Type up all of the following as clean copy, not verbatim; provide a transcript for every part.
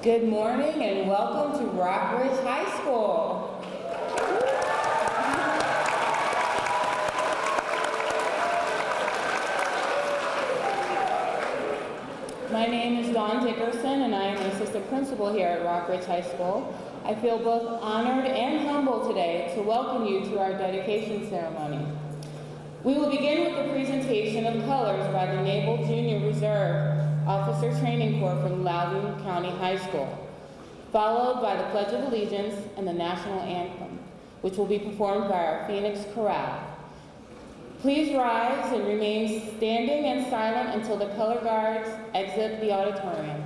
Good morning and welcome to Rock Ridge High School. My name is Dawn Dickerson and I am the assistant principal here at Rock Ridge High School. I feel both honored and humbled today to welcome you to our dedication ceremony. We will begin with the presentation of colors by the Naval Junior Reserve Officer Training Corps from Loudoun County High School, followed by the Pledge of Allegiance and the National Anthem, which will be performed by our Phoenix Chorale. Please rise and remain standing and silent until the color guards exit the auditorium.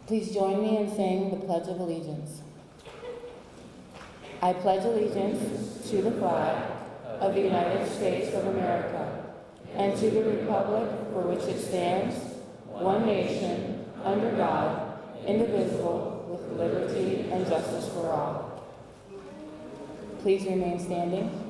Please join me in saying the Pledge of Allegiance. I pledge allegiance to the flag of the United States of America and to the republic for which it stands, one nation, under God, indivisible, with liberty and justice for all. Please remain standing.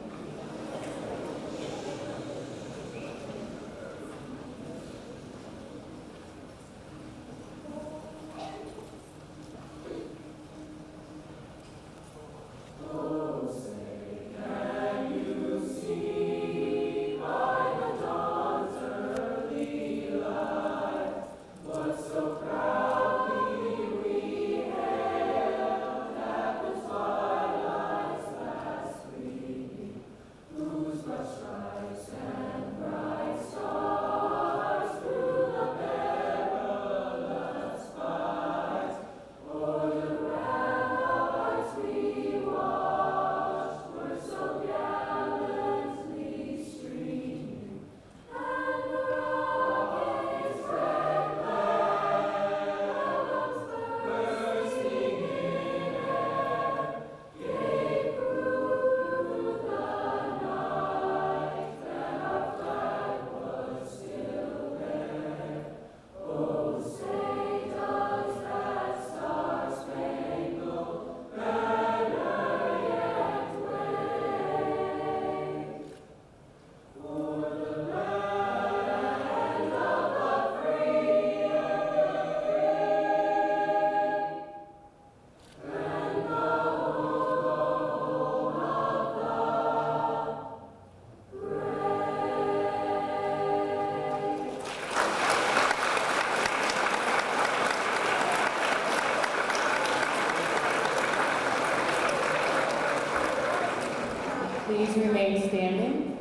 Please remain standing.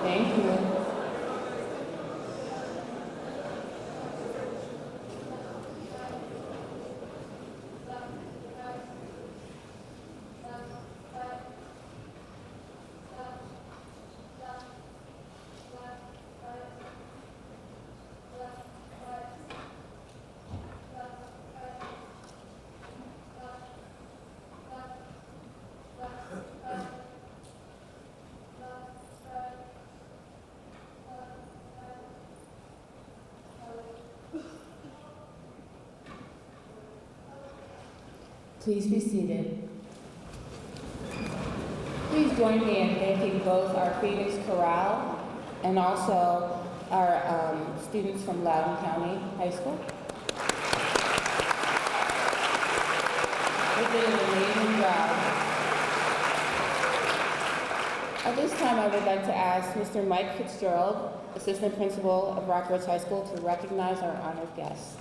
Thank you. Please be seated. Please join me in thanking both our Phoenix Chorale and also our students from Loudoun County High School. They did an amazing job. At this time, I would like to ask Mr. Mike Fitzgerald, Assistant Principal of Rock Ridge High School, to recognize our honored guests.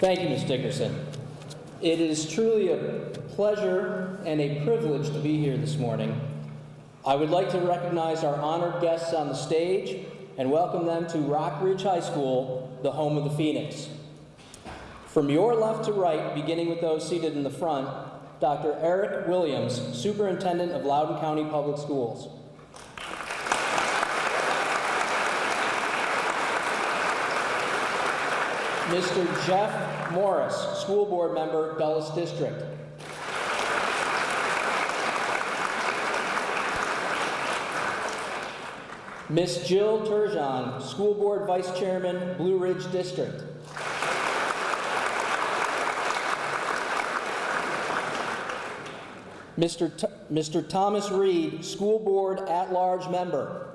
Thank you, Ms. Dickerson. It is truly a pleasure and a privilege to be here this morning. I would like to recognize our honored guests on the stage and welcome them to Rock Ridge High School, the home of the Phoenix. From your left to right, beginning with those seated in the front, Dr. Eric Williams, Superintendent of Loudoun County Public Schools. Mr. Jeff Morris, School Board Member, Dulles District. Ms. Jill Turgeon, School Board Vice Chairman, Blue Ridge District. Mr. Thomas Reed, School Board At-Large Member.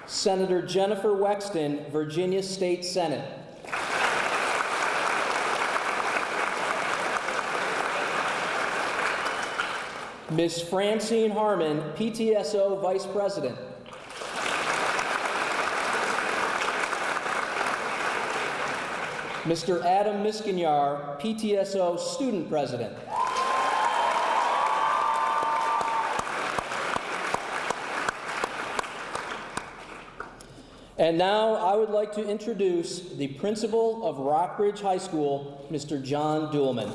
Senator Jennifer Wexton, Virginia State Senate. Ms. Francine Harmon, PTSO Vice President. Mr. Adam Miskinyar, PTSO Student President. And now I would like to introduce the principal of Rock Ridge High School, Mr. John Duhlman.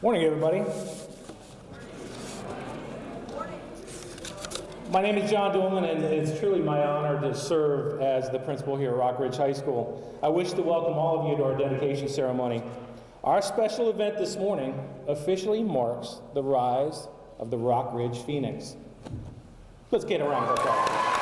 Morning, everybody. My name is John Duhlman, and it's truly my honor to serve as the principal here at Rock Ridge High School. I wish to welcome all of you to our dedication ceremony. Our special event this morning officially marks the rise of the Rock Ridge Phoenix. Let's get a round of applause.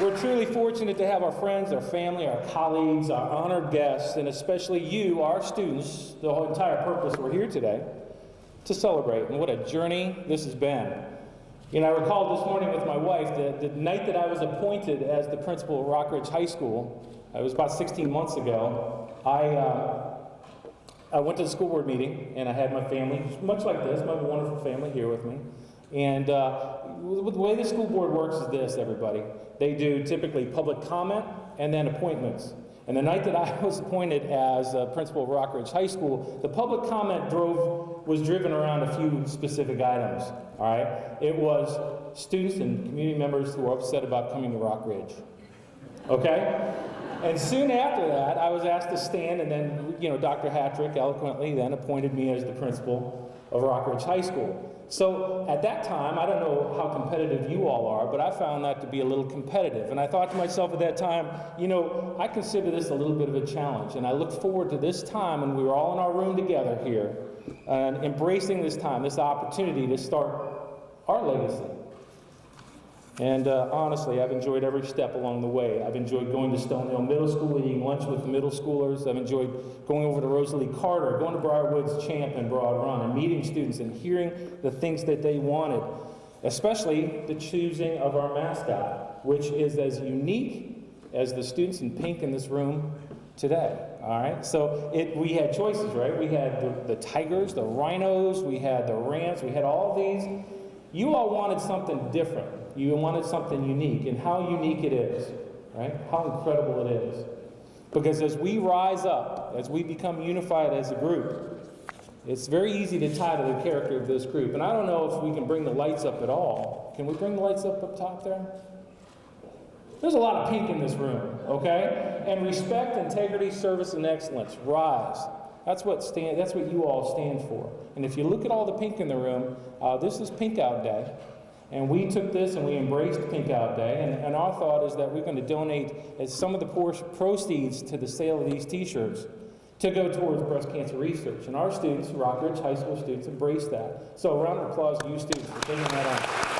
We're truly fortunate to have our friends, our family, our colleagues, our honored guests, and especially you, our students, the whole entire purpose we're here today, to celebrate. And what a journey this has been. You know, I recall this morning with my wife, the night that I was appointed as the principal of Rock Ridge High School, it was about 16 months ago, I went to the school board meeting, and I had my family, much like this, my wonderful family here with me. And the way the school board works is this, everybody. They do typically public comment and then appointments. And the night that I was appointed as principal of Rock Ridge High School, the public comment was driven around a few specific items, all right? It was students and community members who were upset about coming to Rock Ridge, okay? And soon after that, I was asked to stand, and then, you know, Dr. Hattrick eloquently then appointed me as the principal of Rock Ridge High School. So at that time, I don't know how competitive you all are, but I found that to be a little competitive. And I thought to myself at that time, you know, I consider this a little bit of a challenge. And I look forward to this time when we were all in our room together here and embracing this time, this opportunity to start our legacy. And honestly, I've enjoyed every step along the way. I've enjoyed going to Stonehill Middle School, eating lunch with the middle schoolers. I've enjoyed going over to Rosalie Carter, going to Briarwood's Champ and Broad Run, and meeting students and hearing the things that they wanted, especially the choosing of our mascot, which is as unique as the students in pink in this room today. All right, so we had choices, right? We had the tigers, the rhinos, we had the rams, we had all these. You all wanted something different. You wanted something unique, and how unique it is, right? How incredible it is. Because as we rise up, as we become unified as a group, it's very easy to tie to the character of this group. And I don't know if we can bring the lights up at all. Can we bring the lights up top there? There's a lot of pink in this room, okay? And respect, integrity, service, and excellence. Rise. That's what you all stand for. And if you look at all the pink in the room, this is Pink Out Day. And we took this and we embraced Pink Out Day. And our thought is that we're going to donate some of the proceeds to the sale of these t-shirts to go towards breast cancer research. And our students, Rock Ridge High School students, embrace that. So a round of applause to you students for taking that on.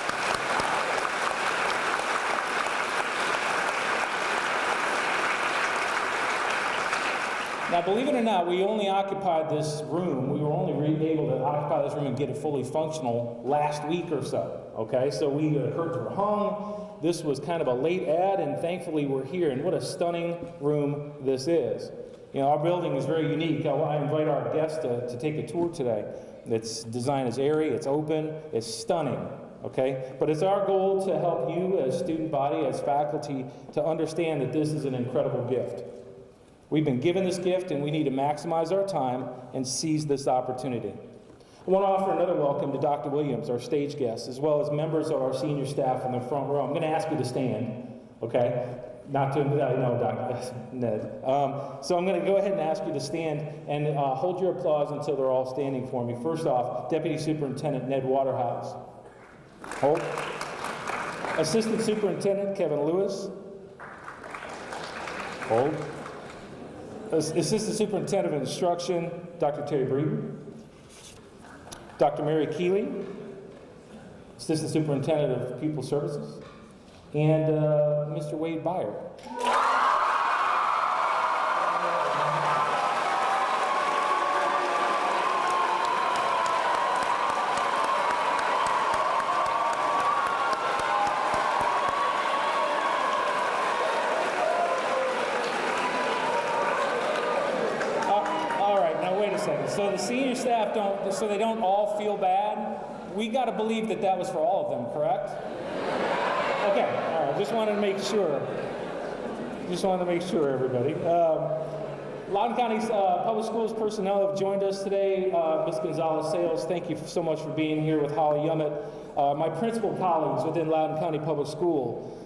Now, believe it or not, we only occupied this room. We were only able to occupy this room and get it fully functional last week or so, okay? So curtains were hung, This was kind of a late ad, and thankfully we're here, and what a stunning room this is. You know, our building is very unique. I invite our guests to take a tour today. Its design is airy, it's open, it's stunning, okay? But it's our goal to help you as student body, as faculty, to understand that this is an incredible gift. We've been given this gift, and we need to maximize our time and seize this opportunity. I want to offer another welcome to Dr. Williams, our stage guest, as well as members of our senior staff in the front row. I'm going to ask you to stand, okay? Not to, no, Dr. Ned. So I'm going to go ahead and ask you to stand and hold your applause until they're all standing for me. First off, Deputy Superintendent Ned Waterhouse. Hold. Assistant Superintendent Kevin Lewis. Hold. Assistant Superintendent of Instruction, Dr. Terry Breeden. Dr. Mary Keeley, Assistant Superintendent of Pupil Services, and Mr. Wade Byer. So the senior staff so they don't all feel bad, we got to believe that that was for all of them, correct? Okay, all right, just wanted to make sure. Just wanted to make sure, everybody. Loudoun County Public Schools personnel have joined us today. Ms. Gonzalez-Sales, thank you so much for being here with Holly Yummett. My principal colleagues within Loudoun County Public School.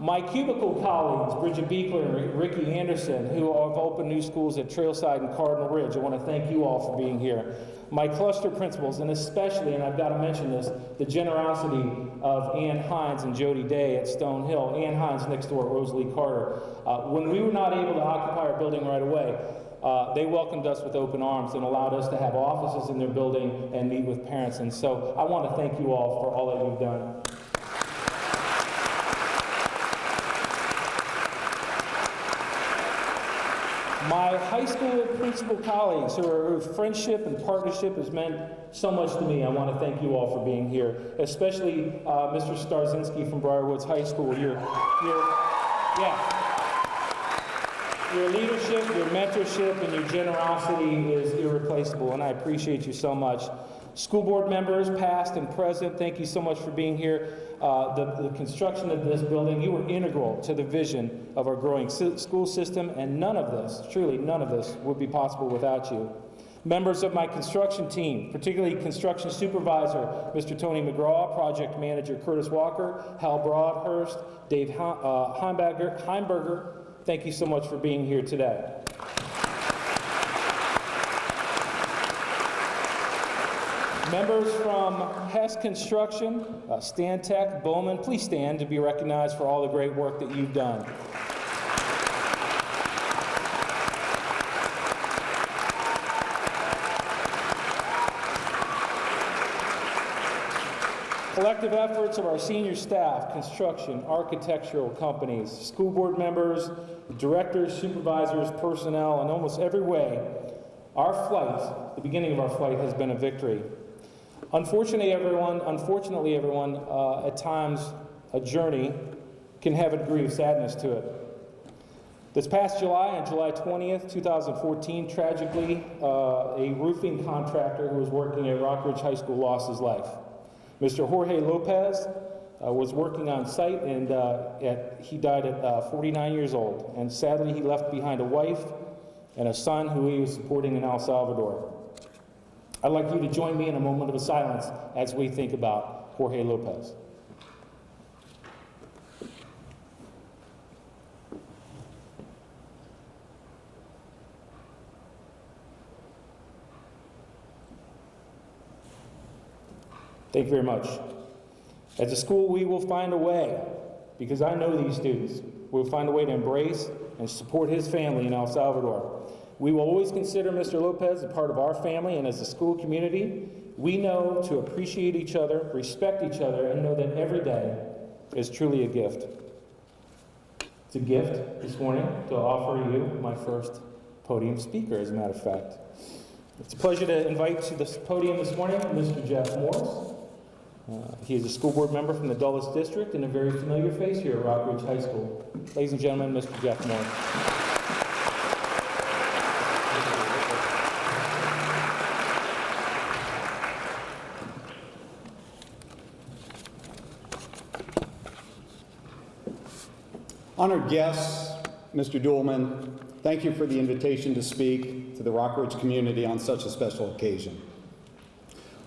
My cubicle colleagues, Bridget Beekler and Ricky Anderson, who have opened new schools at Trailside and Cardinal Ridge. I want to thank you all for being here. My cluster principals, and especially, and I've got to mention this, the generosity of Ann Hines and Jody Day at Stone Hill. Ann Hines next door at Rosalie Carter. When we were not able to occupy our building right away, they welcomed us with open arms and allowed us to have offices in their building and meet with parents. And so I want to thank you all for all that you've done. My high school principal colleagues, whose friendship and partnership has meant so much to me, I want to thank you all for being here, especially Mr. Starzinski from Briarwoods High School. Your leadership, your mentorship, and your generosity is irreplaceable, and I appreciate you so much. School board members, past and present, thank you so much for being here. The construction of this building, you were integral to the vision of our growing school system, and none of this, truly none of this, would be possible without you. Members of my construction team, particularly construction supervisor, Mr. Tony McGraw, project manager Curtis Walker, Hal Broadhurst, Dave Heimberger, thank you so much for being here today. Members from Hess Construction, Stantec, Bowman, please stand to be recognized for all the great work that you've done. Collective efforts of our senior staff, construction, architectural companies, school board members, directors, supervisors, personnel, in almost every way, our flight, the beginning of our flight, has been a victory. Unfortunately, everyone, at times, a journey can have a degree of sadness to it. This past July, on July 20th, 2014, tragically, a roofing contractor who was working at Rockridge High School lost his life. Mr. Jorge Lopez was working on site, and he died at 49 years old. And sadly, he left behind a wife and a son who he was supporting in El Salvador. I'd like you to join me in a moment of silence as we think about Jorge Lopez. Thank you very much. As a school, we will find a way, because I know these students, we'll find a way to embrace and support his family in El Salvador. We will always consider Mr. Lopez a part of our family, and as a school community, we know to appreciate each other, respect each other, and know that every day is truly a gift. It's a gift this morning to offer you my first podium speaker, as a matter of fact. It's a pleasure to invite to this podium this morning Mr. Jeff Morris. He is a school board member from the Dulles District and a very familiar face here at Rock Ridge High School. Ladies and gentlemen, Mr. Jeff Moore. Honored guests, Mr. Duhlman, thank you for the invitation to speak to the Rock Ridge community on such a special occasion.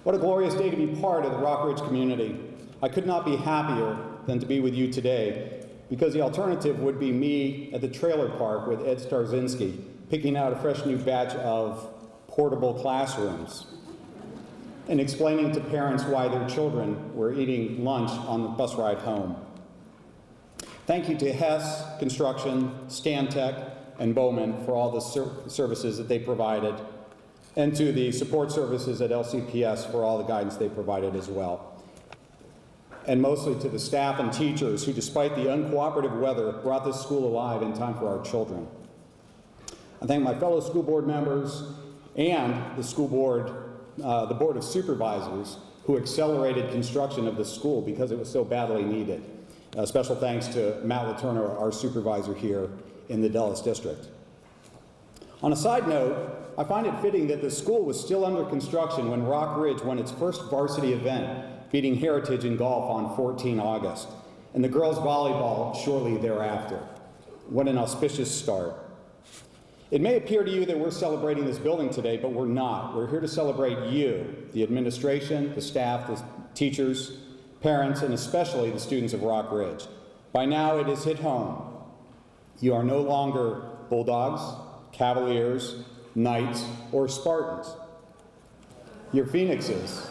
What a glorious day to be part of the Rock Ridge community. I could not be happier than to be with you today, because the alternative would be me at the trailer park with Ed Starzinski, picking out a fresh new batch of portable classrooms and explaining to parents why their children were eating lunch on the bus ride home. Thank you to Hess Construction, Stantec, and Bowman for all the services that they provided, and to the support services at LCPS for all the guidance they provided as well. And mostly to the staff and teachers who, despite the uncooperative weather, brought this school alive in time for our children. I thank my fellow school board members and the school board, the Board of Supervisors, who accelerated construction of the school because it was so badly needed. Special thanks to Matt Letourneau, our supervisor here in the Dulles District. On a side note, I find it fitting that the school was still under construction when Rock Ridge won its first varsity event, beating Heritage in golf on 14 August, and the girls volleyball shortly thereafter. What an auspicious start. It may appear to you that we're celebrating this building today, but we're not. We're here to celebrate you, the administration, the staff, the teachers, parents, and especially the students of Rock Ridge. By now it has hit home. You are no longer Bulldogs, Cavaliers, Knights, or Spartans. You're Phoenixes.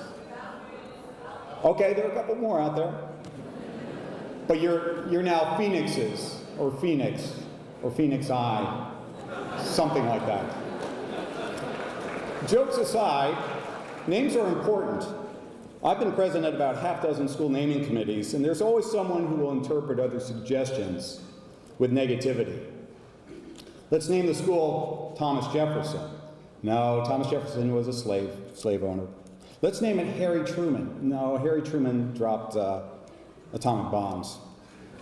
Okay, there are a couple more out there. But you're now Phoenixes, or Phoenix, or Phoenix Eye, something like that. Jokes aside, names are important. I've been present at about half dozen school naming committees, and there's always someone who will interpret other suggestions with negativity. Let's name the school Thomas Jefferson. No, Thomas Jefferson was a slave owner. Let's name it Harry Truman. No, Harry Truman dropped atomic bombs.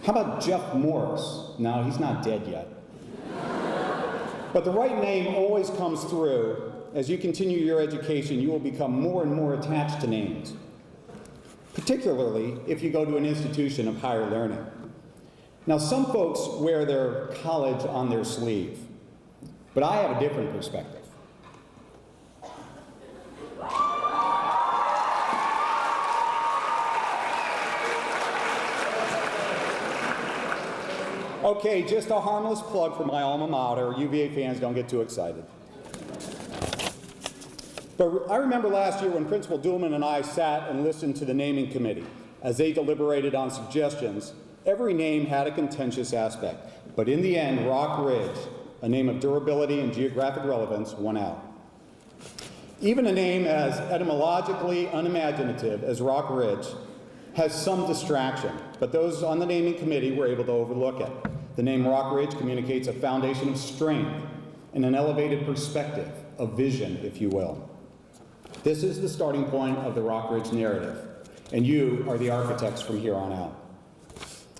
How about Jeff Morris? No, he's not dead yet. But the right name always comes through. As you continue your education, you will become more and more attached to names, particularly if you go to an institution of higher learning. Now, some folks wear their college on their sleeve, but I have a different perspective. Okay, just a harmless plug for my alma mater. UVA fans, don't get too excited. But I remember last year when Principal Duhlman and I sat and listened to the naming committee as they deliberated on suggestions. Every name had a contentious aspect, but in the end, Rock Ridge, a name of durability and geographic relevance, won out. Even a name as etymologically unimaginative as Rock Ridge has some distraction, but those on the naming committee were able to overlook it. The name Rock Ridge communicates a foundation of strength and an elevated perspective, a vision, if you will. This is the starting point of the Rock Ridge narrative, and you are the architects from here on out.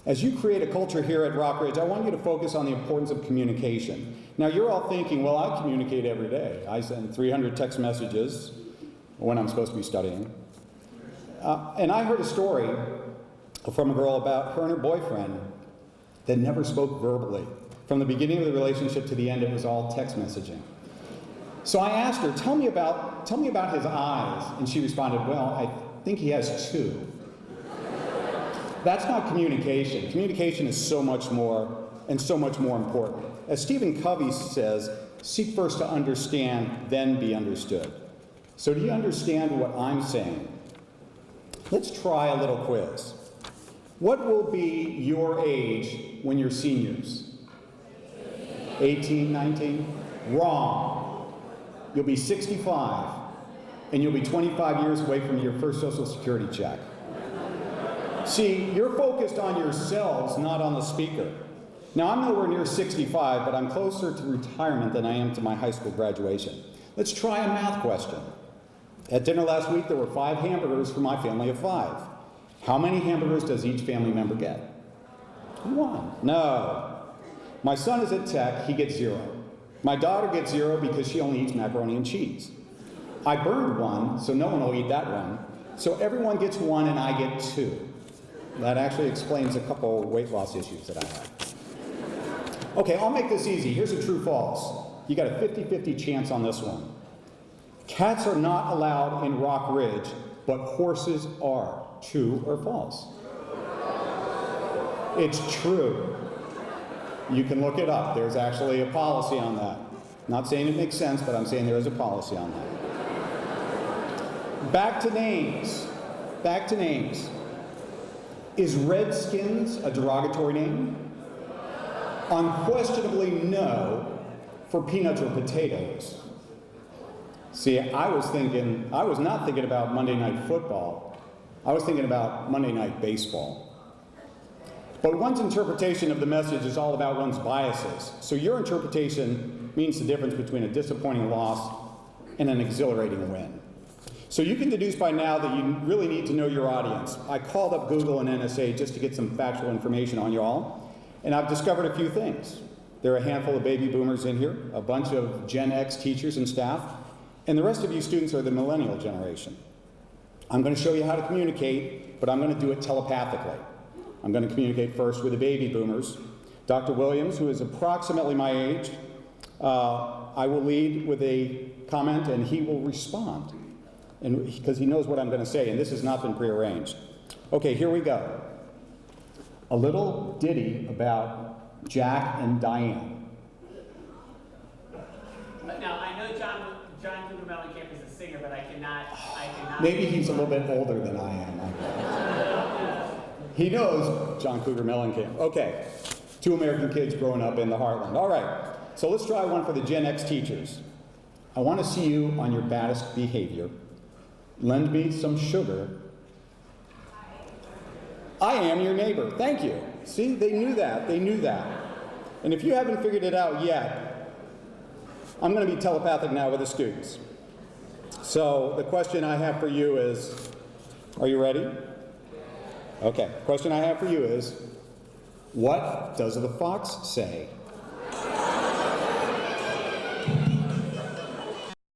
As you create a culture here at Rock Ridge, I want you to focus on the importance of communication. Now, you're all thinking, well, I communicate every day. I send 300 text messages when I'm supposed to be studying. And I heard a story from a girl about her and her boyfriend that never spoke verbally. From the beginning of the relationship to the end, it was all text messaging. So I asked her, tell me about his eyes. And she responded, well, I think he has two. That's not communication. Communication is so much more and so much more important. As Stephen Covey says, seek first to understand, then be understood. So do you understand what I'm saying? Let's try a little quiz. What will be your age when you're seniors? 18, 19? Wrong. You'll be 65, and you'll be 25 years away from your first Social Security check. See, you're focused on yourselves, not on the speaker. Now, I'm nowhere near 65, but I'm closer to retirement than I am to my high school graduation. Let's try a math question. At dinner last week, there were 5 hamburgers for my family of 5. How many hamburgers does each family member get? 1. No. My son is at Tech, he gets 0. My daughter gets 0 because she only eats macaroni and cheese. I burned 1, so no one will eat that one. So everyone gets 1 and I get 2. That actually explains a couple weight loss issues that I have. Okay, I'll make this easy. Here's a true false. You got a 50-50 chance on this one. Cats are not allowed in Rock Ridge, but horses are. True or false? It's true. You can look it up. There's actually a policy on that. Not saying it makes sense, but I'm saying there is a policy on that. Back to names. Back to names. Is Redskins a derogatory name? Unquestionably no for peanuts or potatoes. See, I was not thinking about Monday Night Football. I was thinking about Monday Night Baseball. But one's interpretation of the message is all about one's biases. So your interpretation means the difference between a disappointing loss and an exhilarating win. So you can deduce by now that you really need to know your audience. I called up Google and NSA just to get some factual information on you all, and I've discovered a few things. There are a handful of baby boomers in here, a bunch of Gen X teachers and staff, and the rest of you students are the millennial generation. I'm going to show you how to communicate, but I'm going to do it telepathically. I'm going to communicate first with the baby boomers. Dr. Williams, who is approximately my age, I will lead with a comment and he will respond, and because he knows what I'm going to say, and this has not been prearranged. Okay, here we go. A little ditty about Jack and Diane. Now, I know John Cougar Mellencamp is a singer, but I cannot. Maybe he's a little bit older than I am. He knows John Cougar Mellencamp. Okay, 2 American kids growing up in the heartland. All right, so let's try one for the Gen X teachers. I want to see you on your baddest behavior. Lend me some sugar. I am your neighbor. Thank you. See, they knew that. They knew that. And if you haven't figured it out yet, I'm going to be telepathic now with the students. So the question I have for you is, are you ready? Okay, question I have for you is, what does the fox say?